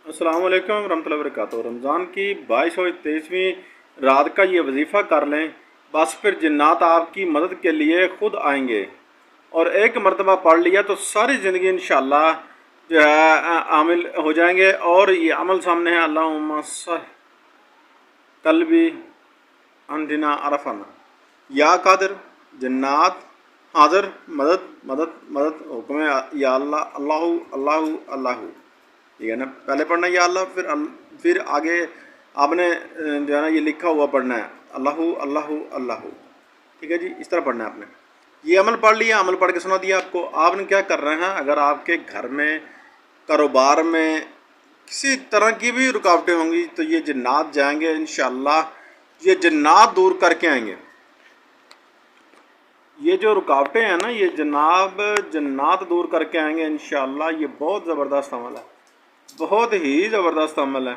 अस्सलाम वालेकुम रहमतुल्लाहि वबरकातुहू। रमज़ान की 22 और 23वीं रात का ये वजीफ़ा कर लें, बस फिर जिन्नात आपकी मदद के लिए खुद आएंगे। और एक मरतबा पढ़ लिया तो सारी ज़िंदगी इंशाअल्लाह जो है आमिल हो जाएंगे। और ये अमल सामने है, अल्लाहुम्मा कल्बी अंदिना अरफना या कादिर जिन्नात हाजिर मदद मदद मदद हुक्म या अल्लाह अल्लाहु अल्लाहु अल्लाहु। ठीक है ना, पहले पढ़ना है या अल्लाह, फिर आगे आपने जो है ना ये लिखा हुआ पढ़ना है अल्लाहु अल्लाहु अल्लाहु। ठीक है जी, इस तरह पढ़ना है आपने। ये अमल पढ़ लिया, अमल पढ़ के सुना दिया आपको। आपने क्या कर रहे हैं, अगर आपके घर में कारोबार में किसी तरह की भी रुकावटें होंगी तो ये जन्नात जाएंगे इंशाअल्लाह, ये जन्नात दूर करके आएंगे। ये जो रुकावटें हैं ना, ये जन्नात दूर करके आएंगे इंशाअल्लाह। ये बहुत ज़बरदस्त अमल है, बहुत ही ज़बरदस्त अमल है।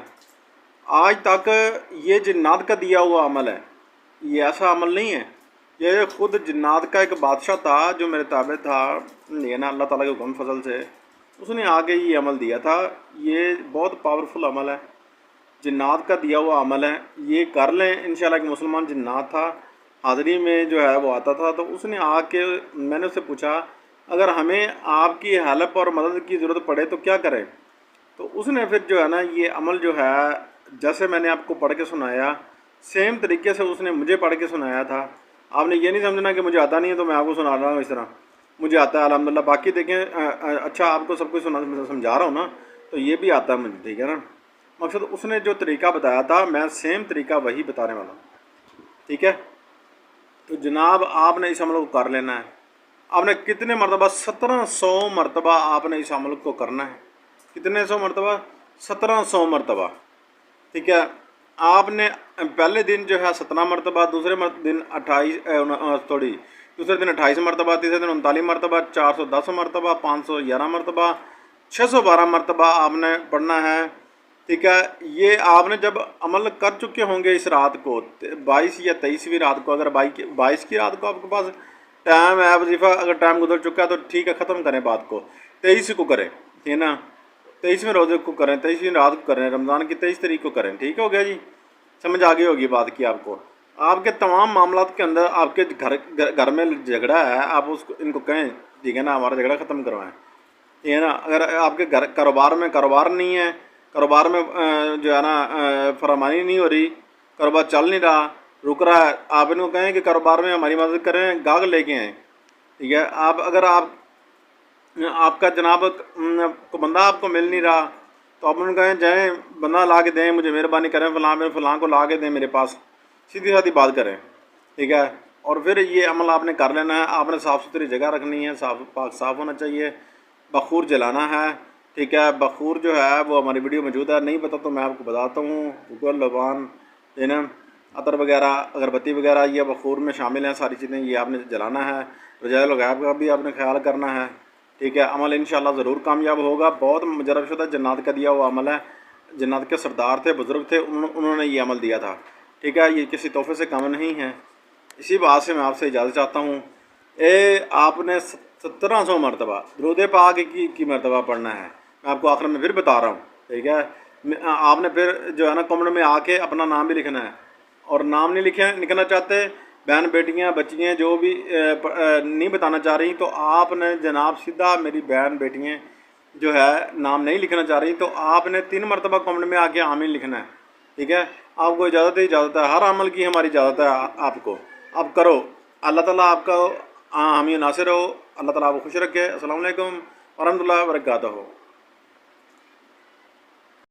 आज तक ये जन्नात का दिया हुआ अमल है, ये ऐसा अमल नहीं है। ये ख़ुद जन्नात का एक बादशाह था जो मेरे ताबे था, ये ना अल्लाह ताला के हुक्म फजल से उसने आगे ये अमल दिया था। ये बहुत पावरफुल अमल है, जन्नात का दिया हुआ अमल है। ये कर लें इंशाअल्लाह। कि मुसलमान जन्नात था, हाज़री में जो है वो आता था, तो उसने आके मैंने उससे पूछा अगर हमें आपकी हेल्प और मदद की ज़रूरत पड़े तो क्या करें। तो उसने फिर जो है ना ये अमल जो है, जैसे मैंने आपको पढ़ के सुनाया सेम तरीके से उसने मुझे पढ़ के सुनाया था। आपने ये नहीं समझना कि मुझे आता नहीं है तो मैं आपको सुना रहा हूँ, इस तरह मुझे आता है अल्हम्दुलिल्लाह। बाकी देखें अच्छा आपको सब कुछ समझा रहा हूँ ना, तो ये भी आता है मुझे। ठीक है ना, मकसद उसने जो तरीका बताया था मैं सेम तरीका वही बताने वाला हूँ। ठीक है, तो जनाब आपने इस अमल को कर लेना है। आपने कितने मरतबा, 1700 मरतबा आपने इस अमल को करना है। कितने 100 मरतबा, 1700 मरतबा। ठीक है, आपने पहले दिन जो है 17 मरतबा, दूसरे दिन 28 मरतबा, तीसरे दिन 39 मरतबा, 410 मरतबा, 511 मरतबा, 612 मरतबा आपने पढ़ना है। ठीक है, ये आपने जब अमल कर चुके होंगे इस रात को, 22 या 23वीं रात को, अगर 22 की रात को आपके पास टाइम है, वजीफ़ा अगर टाइम गुजर चुका है तो ठीक है, ख़त्म करें बात को, 23 को करें। ठीक है ना, 23वें रोज़े को करें, 23वीं रात को करें, रमज़ान की 23 तारीख को करें। ठीक हो गया जी, समझ आ गई होगी बात की आपको। आपके तमाम मामलात के अंदर आपके घर में झगड़ा है, आप उसको इनको कहें ठीक है ना, हमारा झगड़ा ख़त्म करवाएं। ठीक है ना, अगर आपके घर कारोबार में कारोबार नहीं है, कारोबार में जो है ना फरमानी नहीं हो रही, कारोबार चल नहीं रहा, रुक रहा है, आप इनको कहें कि कारोबार में हमारी मदद करें, गाहक लेके आएँ। ठीक है, आप अगर आपका जनाब को बंदा आपको मिल नहीं रहा तो आप उन्हें कहें जाएँ बंदा ला के दें, मुझे मेहरबानी करें, फ़लाँ को ला के दें मेरे पास, सीधी साधी बात करें। ठीक है, और फिर ये अमल आपने कर लेना है। आपने साफ़ सुथरी जगह रखनी है, साफ़ होना चाहिए, बखूर जलाना है। ठीक है, बखूर जो है वो हमारी वीडियो मौजूद है, नहीं पता तो मैं आपको बताता हूँ। गूगल लबान देना, अतर वगैरह, अगरबत्ती वगैरह ये बखूर में शामिल हैं, सारी चीज़ें ये आपने जलाना है। रजाइल गैब का भी आपने ख्याल करना है। ठीक है, अमल इंशाअल्लाह ज़रूर कामयाब होगा। बहुत मुजरब जन्नत का दिया हुआ अमल है। जन्नत के सरदार थे, बुज़ुर्ग थे, उन्होंने ये अमल दिया था। ठीक है, ये किसी तोहफे से कम नहीं है। इसी बात से मैं आपसे इजाज़त चाहता हूँ। आपने 1700 मरतबा दरूद पाक की मरतबा पढ़ना है। मैं आपको आखिर में फिर बता रहा हूँ। ठीक है, आपने फिर जो है ना कमेंट में आके अपना नाम भी लिखना है, और नाम नहीं लिखना चाहते, बहन बेटियां बच्चियां जो भी नहीं बताना चाह रही, तो आपने जनाब सीधा मेरी बहन बेटियां जो है नाम नहीं लिखना चाह रही, तो आपने 3 मरतबा कमेंट में आके आमीन लिखना है। ठीक है, आपको इजाज़त है, हर अमल की हमारी इजाज़त है आपको। आप करो, अल्लाह ताला आपका हामी नासिर हो, अल्लाह ताला आपको खुश रखे। अस्सलाम वालेकुम वरहमतुल्लाहि वबरकातुहू।